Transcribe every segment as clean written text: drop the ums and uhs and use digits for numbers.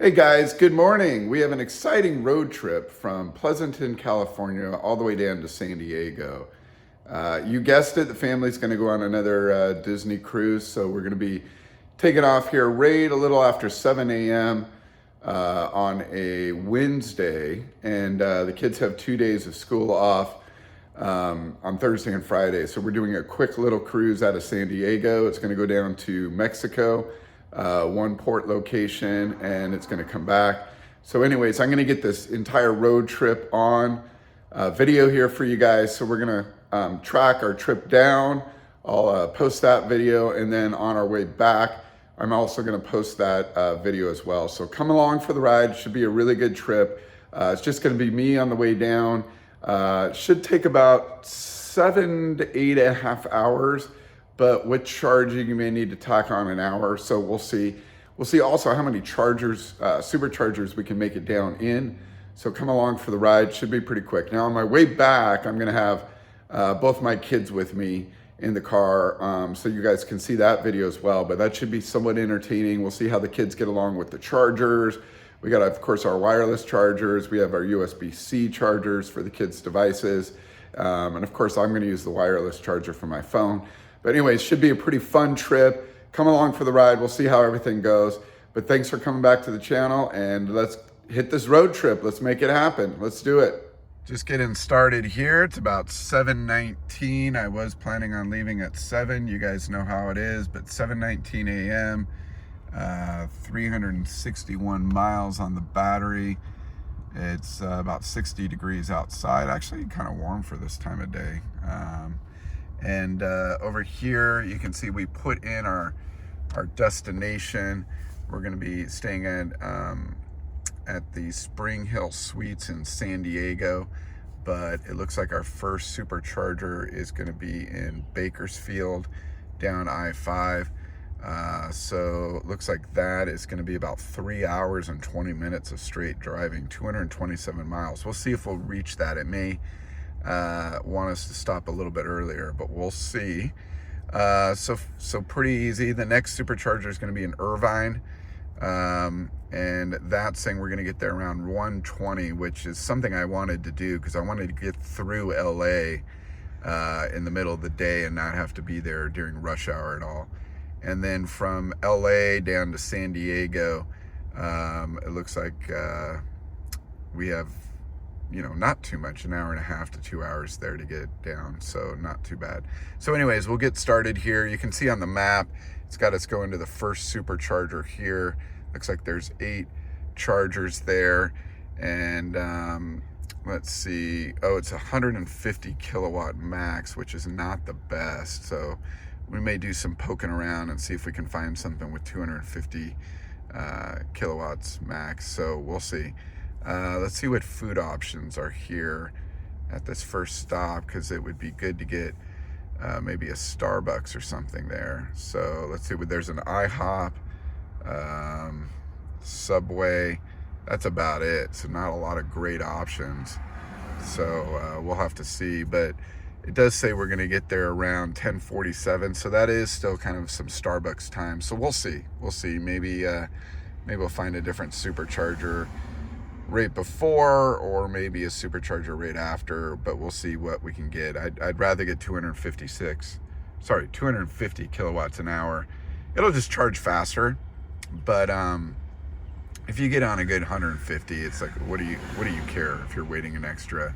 Hey guys, good morning. We have an exciting road trip from Pleasanton, California, all the way down to San Diego. You guessed it, the family's going to go on another Disney cruise, so we're going to be taking off here right a little after 7 a.m. On a Wednesday, and the kids have 2 days of school off on Thursday and Friday. So we're doing a quick little cruise out of San Diego. It's going to go down to Mexico. One port location, and it's going to come back. So anyways, I'm going to get this entire road trip on video here for you guys. So we're going to track our trip down. I'll post that video, and then on our way back, I'm also going to post that video as well. So come along for the ride. It should be a really good trip. It's just going to be me on the way down. It should take about 7 to 8.5 hours. But with charging, you may need to tack on an hour. So we'll see. We'll see also how many chargers, superchargers we can make it down in. So come along for the ride. Should be pretty quick. Now on my way back, I'm going to have both my kids with me in the car, so you guys can see that video as well. But that should be somewhat entertaining. We'll see how the kids get along with the chargers. We got, of course, our wireless chargers. We have our USB-C chargers for the kids' devices. And of course, I'm going to use the wireless charger for my phone. But anyways, should be a pretty fun trip. Come along for the ride. We'll see how everything goes. But thanks for coming back to the channel, and let's hit this road trip. Let's make it happen. Let's do it. Just getting started here. It's about 7:19. I was planning on leaving at 7. You guys know how it is, but 7:19 a.m., 361 miles on the battery. It's about 60 degrees outside. Actually, kind of warm for this time of day. And over here, you can see we put in our destination. We're going to be staying at the Spring Hill Suites in San Diego, but it looks like our first supercharger is going to be in Bakersfield down I-5. So it looks like that is going to be about 3 hours and 20 minutes of straight driving, 227 miles. We'll see if we'll reach that. It may want us to stop a little bit earlier, but we'll see. So pretty easy. The next supercharger is going to be in Irvine, and that's saying we're going to get there around 1:20, which is something I wanted to do because I wanted to get through LA in the middle of the day and not have to be there during rush hour at all. And then from LA down to San Diego, it looks like we have, not too much, 1.5 hours to 2 hours there to get down, so not too bad. So anyways, we'll get started here. You can see on the map, it's got us going to the first supercharger here. Looks like there's 8 chargers there, and let's see. Oh, it's 150 kilowatt max, which is not the best. So we may do some poking around and see if we can find something with 250 kilowatts max. So we'll see. Let's see what food options are here at this first stop, because it would be good to get maybe a Starbucks or something there. So let's see. There's an IHOP, Subway. That's about it. So not a lot of great options. So we'll have to see. But it does say we're going to get there around 10:47. So that is still kind of some Starbucks time. So we'll see. We'll see. Maybe we'll find a different supercharger right before, or maybe a supercharger right after, but we'll see what we can get. I'd rather get 250 kilowatts an hour. It'll just charge faster, but if you get on a good 150, it's like, what do you care if you're waiting an extra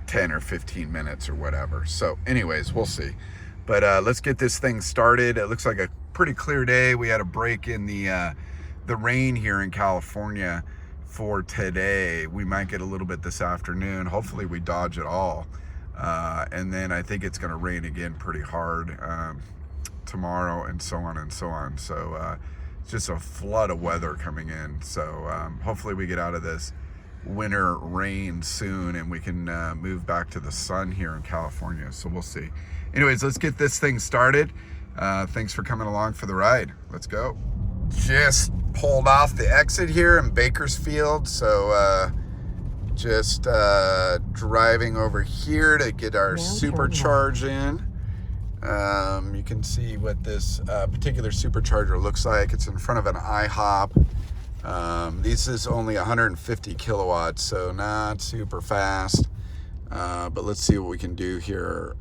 10 or 15 minutes or whatever. So anyways, we'll see. But let's get this thing started. It looks like a pretty clear day. We had a break in the rain here in California for today. We might get a little bit this afternoon. Hopefully we dodge it all. And then I think it's going to rain again pretty hard tomorrow, and so on and so on. So it's just a flood of weather coming in. So hopefully we get out of this winter rain soon and we can move back to the sun here in California. So we'll see. Anyways, let's get this thing started. Thanks for coming along for the ride. Let's go. Just pulled off the exit here in Bakersfield, so just driving over here to get our supercharge in. You can see what this particular supercharger looks like. It's in front of an IHOP. This is only 150 kilowatts, so not super fast. But let's see what we can do here.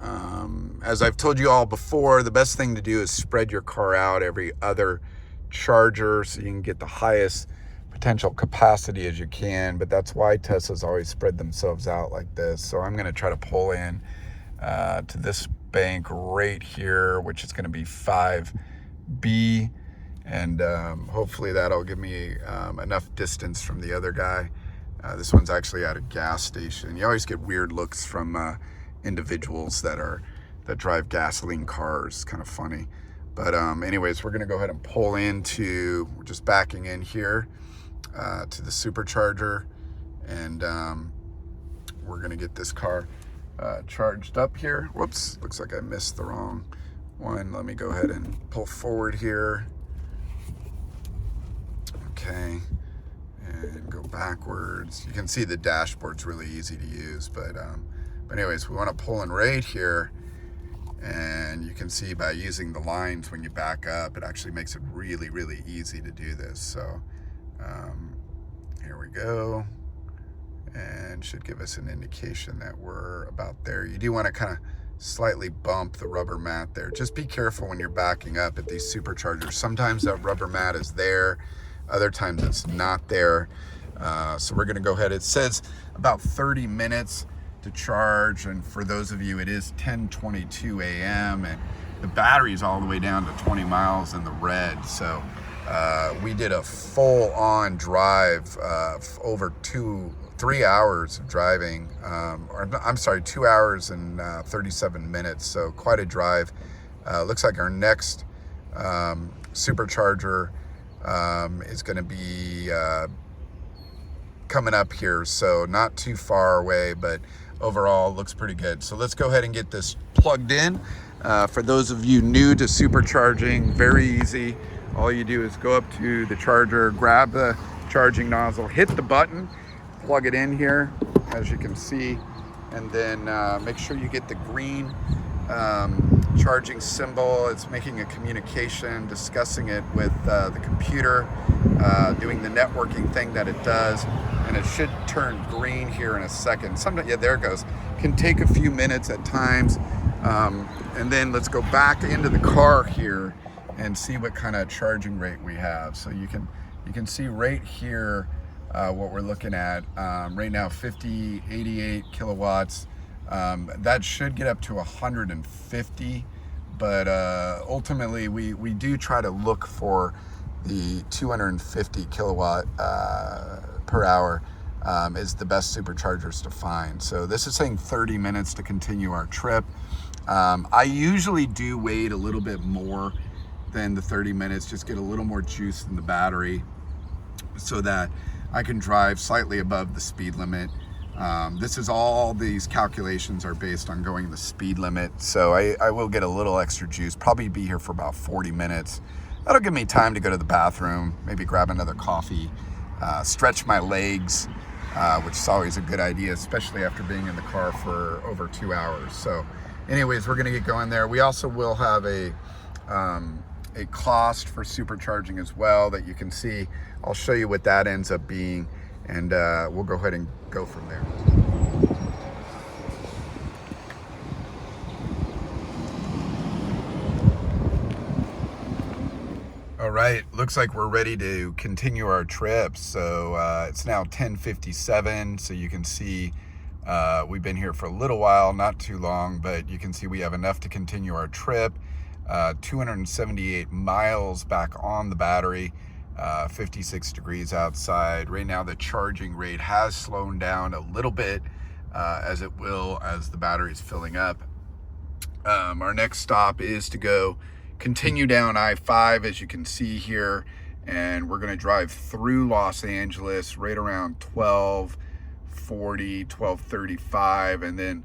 As I've told you all before, the best thing to do is spread your car out every other charger so you can get the highest potential capacity as you can. But that's why Teslas always spread themselves out like this. So I'm going to try to pull in to this bank right here, which is going to be 5B. And hopefully that'll give me enough distance from the other guy. This one's actually at a gas station. You always get weird looks from individuals that drive gasoline cars. Kind of funny. But anyways, we're gonna go ahead and pull into, we're just backing in here to the supercharger, and we're gonna get this car charged up here. Whoops, looks like I missed the wrong one. Let me go ahead and pull forward here. Okay, and go backwards. You can see the dashboard's really easy to use, but anyways, we want to pull in right here, and you can see by using the lines when you back up, it actually makes it really, really easy to do this. So here we go, and should give us an indication that we're about there. You do want to kind of slightly bump the rubber mat there. Just be careful when you're backing up at these superchargers. Sometimes that rubber mat is there, other times it's not there. So we're gonna go ahead. It says about 30 minutes to charge, and for those of you, it is 10:22 a.m. and the battery's all the way down to 20 miles in the red. So we did a full-on drive, over 3 hours of driving, or I'm sorry, 2 hours and 37 minutes. So quite a drive. Looks like our next supercharger is going to be coming up here, so not too far away, but overall looks pretty good. So let's go ahead and get this plugged in. For those of you new to supercharging, very easy. All you do is go up to the charger, grab the charging nozzle, hit the button, plug it in here, as you can see, and then make sure you get the green charging symbol. It's making a communication, discussing it with the computer, doing the networking thing that it does, and it should turn green here in a second. Sometimes, yeah, there it goes. Can take a few minutes at times, and then let's go back into the car here and see what kind of charging rate we have. So you can see right here what we're looking at right now, 88 kilowatts. That should get up to 150, but ultimately we do try to look for the 250 kilowatt per hour is the best superchargers to find. So this is saying 30 minutes to continue our trip. I usually do wait a little bit more than the 30 minutes, just get a little more juice in the battery so that I can drive slightly above the speed limit. These calculations are based on going the speed limit. So I will get a little extra juice, probably be here for about 40 minutes. That'll give me time to go to the bathroom, maybe grab another coffee, stretch my legs, which is always a good idea, especially after being in the car for over 2 hours. So anyways, we're gonna get going there. We also will have a cost for supercharging as well that you can see. I'll show you what that ends up being, and we'll go ahead and go from there. All right, looks like we're ready to continue our trip. So it's now 10:57, so you can see we've been here for a little while, not too long, but you can see we have enough to continue our trip. 278 miles back on the battery, 56 degrees outside. Right now the charging rate has slowed down a little bit, as it will as the battery is filling up. Our next stop is to continue down I-5, as you can see here, and we're going to drive through Los Angeles right around 12:40, 12:35, and then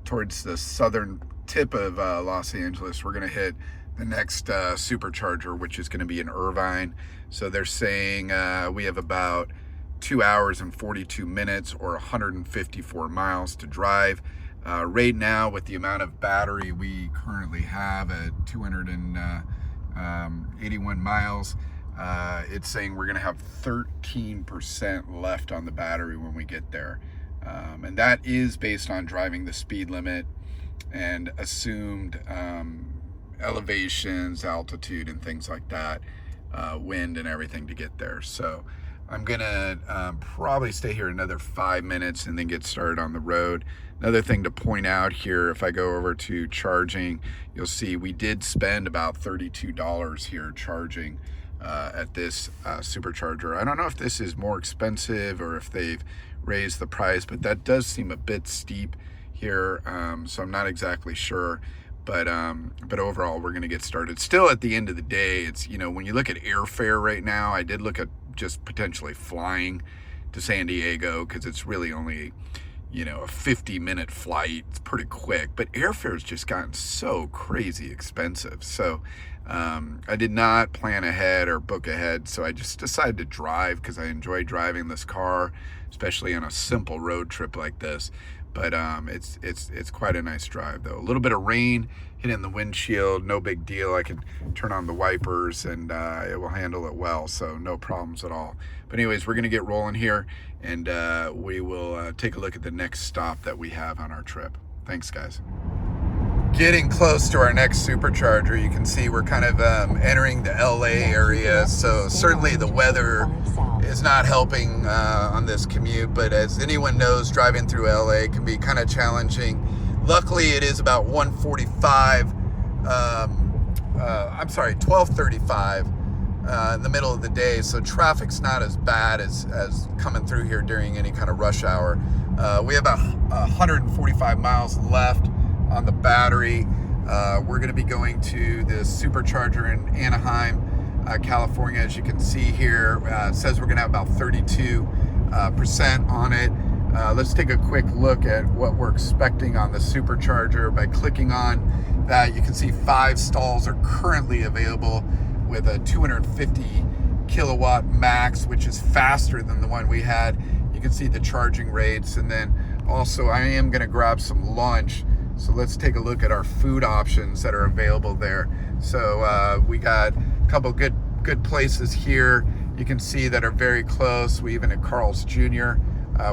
towards the southern tip of Los Angeles, we're going to hit the next supercharger, which is going to be in Irvine. So they're saying we have about 2 hours and 42 minutes or 154 miles to drive. Right now, with the amount of battery we currently have at 281 miles, It's saying we're gonna have 13% left on the battery when we get there. And that is based on driving the speed limit and assumed elevations, altitude, and things like that, wind and everything to get there. So I'm gonna probably stay here another 5 minutes and then get started on the road. Another thing to point out here, if I go over to charging, you'll see we did spend about $32 here charging at this supercharger. I don't know if this is more expensive or if they've raised the price, but that does seem a bit steep here, so I'm not exactly sure. But overall, we're gonna get started. Still, at the end of the day, it's, you know, when you look at airfare right now, I did look at just potentially flying to San Diego, because it's really only, you know, a 50-minute flight. It's pretty quick, but airfare's just gotten so crazy expensive. So I did not plan ahead or book ahead, so I just decided to drive because I enjoy driving this car, especially on a simple road trip like this. But it's quite a nice drive, though. A little bit of rain hitting the windshield, no big deal. I can turn on the wipers and it will handle it well, so no problems at all. But anyways, we're gonna get rolling here, and we will take a look at the next stop that we have on our trip. Thanks, guys. Getting close to our next supercharger. You can see we're kind of entering the LA area, so certainly the weather is not helping on this commute, but as anyone knows, driving through LA can be kind of challenging. Luckily, it is about 12:35 in the middle of the day, so traffic's not as bad as coming through here during any kind of rush hour. We have about 145 miles left on the battery. We're going to be going to the supercharger in Anaheim, California. As you can see here, it says we're going to have about 32% on it. Let's take a quick look at what we're expecting on the supercharger. By clicking on that, you can see 5 stalls are currently available with a 250 kilowatt max, which is faster than the one we had. You can see the charging rates, and then also I am going to grab some lunch. So let's take a look at our food options that are available there. So we got a couple good places here. You can see that are very close. We even at Carl's Jr.,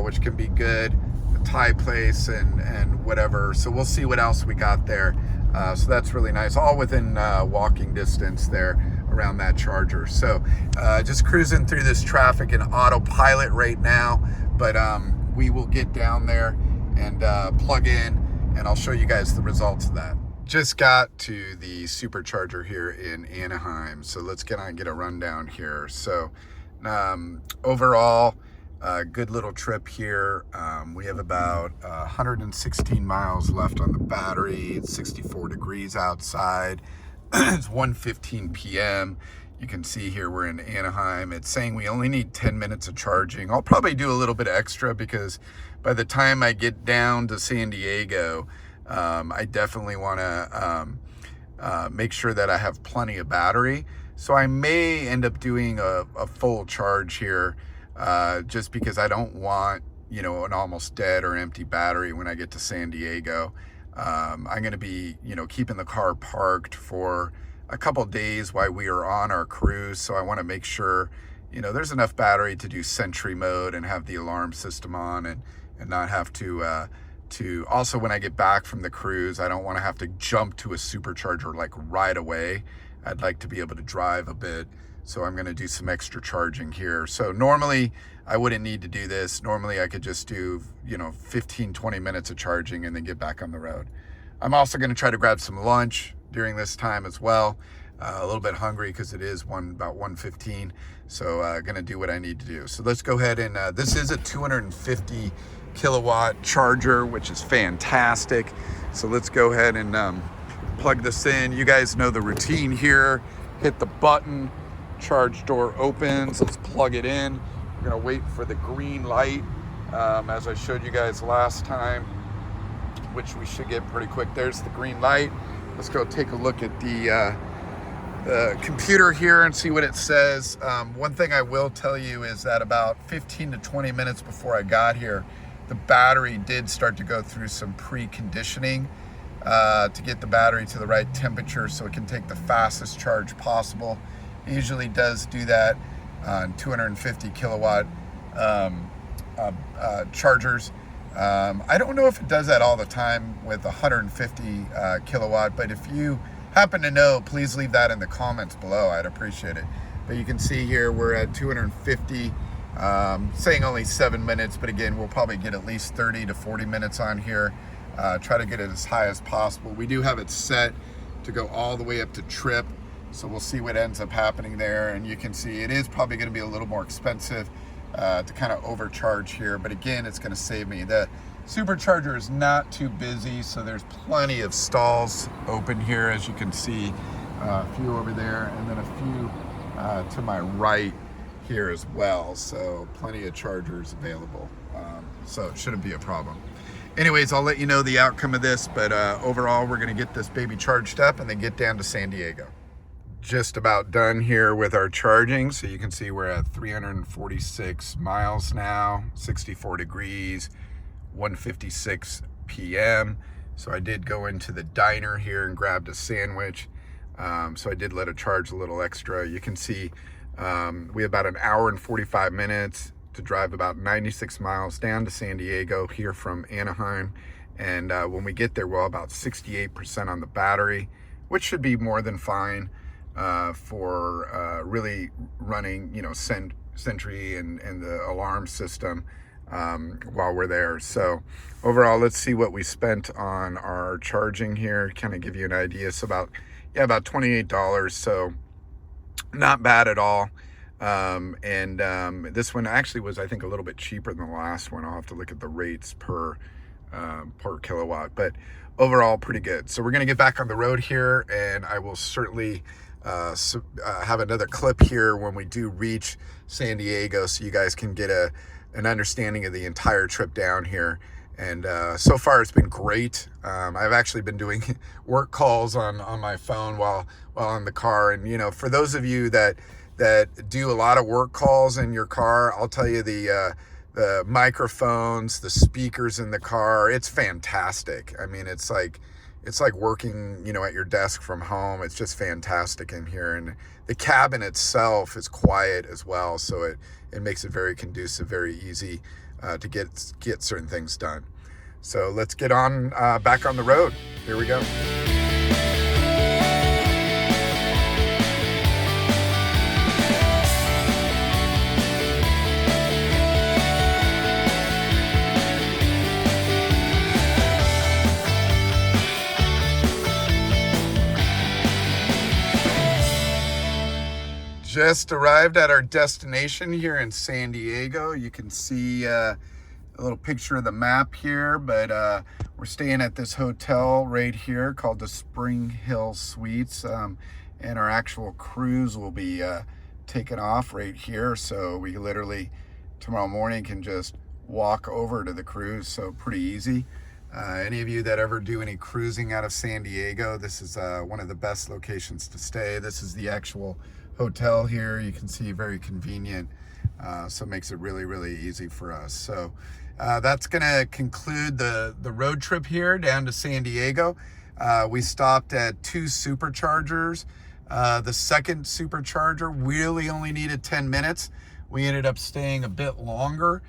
which can be good, a Thai place and whatever. So we'll see what else we got there. So that's really nice, all within walking distance there around that charger. So just cruising through this traffic in autopilot right now, but we will get down there and plug in, and I'll show you guys the results of that. Just got to the supercharger here in Anaheim, so let's get a rundown here. So overall, good little trip here. We have about 116 miles left on the battery. It's 64 degrees outside. It's 1:15 p.m. You can see here we're in Anaheim. It's saying we only need 10 minutes of charging. I'll probably do a little bit extra because by the time I get down to San Diego, I definitely want to make sure that I have plenty of battery. So I may end up doing a full charge here, just because I don't want, you know, an almost dead or empty battery when I get to San Diego. I'm going to be, you know, keeping the car parked for a couple days while we are on our cruise. So I want to make sure, you know, there's enough battery to do Sentry mode and have the alarm system on, and not have to also, when I get back from the cruise, I don't want to have to jump to a supercharger like right away. I'd like to be able to drive a bit. So I'm going to do some extra charging here. So normally I wouldn't need to do this. Normally I could just do, you know, 15-20 minutes of charging and then get back on the road. I'm also going to try to grab some lunch during this time as well. A little bit hungry because it is about 1:15. So going to do what I need to do. So let's go ahead and this is a 250 kilowatt charger, which is fantastic. So let's go ahead and plug this in. You guys know the routine here. Hit the button, charge door opens. Let's plug it in. We're gonna wait for the green light, as I showed you guys last time, which we should get pretty quick. There's the green light. Let's go take a look at the computer here and see what it says. One thing I will tell you is that about 15 to 20 minutes before I got here, the battery did start to go through some preconditioning to get the battery to the right temperature so it can take the fastest charge possible. It usually does do that on 250 kilowatt chargers. I don't know if it does that all the time with 150 kilowatt, but if you happen to know, please leave that in the comments below. I'd appreciate it. But you can see here we're at 250, saying only 7 minutes, but again, we'll probably get at least 30 to 40 minutes on here. Try to get it as high as possible. We do have it set to go all the way up to trip, so we'll see what ends up happening there. And you can see it is probably going to be a little more expensive to kind of overcharge here, but again, it's going to save me. The supercharger is not too busy, so there's plenty of stalls open here, as you can see. A few over there, and then a few to my right here as well, so plenty of chargers available, so it shouldn't be a problem. Anyways, I'll let you know the outcome of this, but overall we're going to get this baby charged up and then get down to San Diego. Just about done here with our charging, so you can see we're at 346 miles now, 64 degrees, 1:56 p.m. So I did go into the diner here and grabbed a sandwich, so I did let it charge a little extra. You can see we have about an hour and 45 minutes to drive about 96 miles down to San Diego here from Anaheim. And when we get there, we'll have about 68% on the battery, which should be more than fine for really running, you know, Sentry and the alarm system while we're there. So overall, let's see what we spent on our charging here, kind of give you an idea. So about $28, so not bad at all. This one actually was, I think, a little bit cheaper than the last one. I'll have to look at the rates per kilowatt, but overall pretty good. So we're going to get back on the road here, and I will certainly have another clip here when we do reach San Diego, so you guys can get an understanding of the entire trip down here. And so far it's been great. I've actually been doing work calls on my phone while in the car, and you know, for those of you that do a lot of work calls in your car, I'll tell you the microphones, the speakers in the car, it's fantastic. I mean, it's like working, you know, at your desk from home. It's just fantastic in here, and the cabin itself is quiet as well, so it makes it very conducive, very easy to get certain things done. So let's get on back on the road. Here we go. Just arrived at our destination here in San Diego. You can see a little picture of the map here, but we're staying at this hotel right here called the Spring Hill Suites, and our actual cruise will be taking off right here, so we literally tomorrow morning can just walk over to the cruise, so pretty easy. Any of you that ever do any cruising out of San Diego, this is one of the best locations to stay. This is the actual hotel here. You can see very convenient, so it makes it really, really easy for us. So that's gonna conclude the road trip here down to San Diego. We stopped at 2 superchargers. The second supercharger really only needed 10 minutes. We ended up staying a bit longer,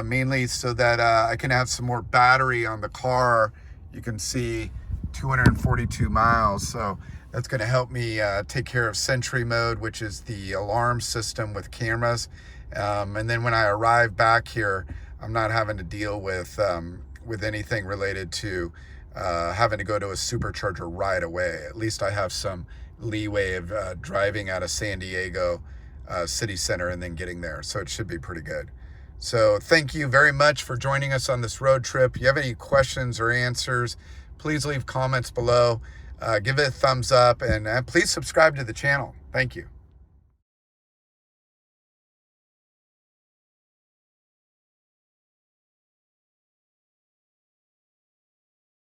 mainly so that I can have some more battery on the car. You can see 242 miles, so that's going to help me take care of Sentry mode, which is the alarm system with cameras. And then when I arrive back here, I'm not having to deal with anything related to having to go to a supercharger right away. At least I have some leeway of driving out of San Diego city center and then getting there. So it should be pretty good. So thank you very much for joining us on this road trip. If you have any questions or answers, please leave comments below. Give it a thumbs up, and please subscribe to the channel. Thank you.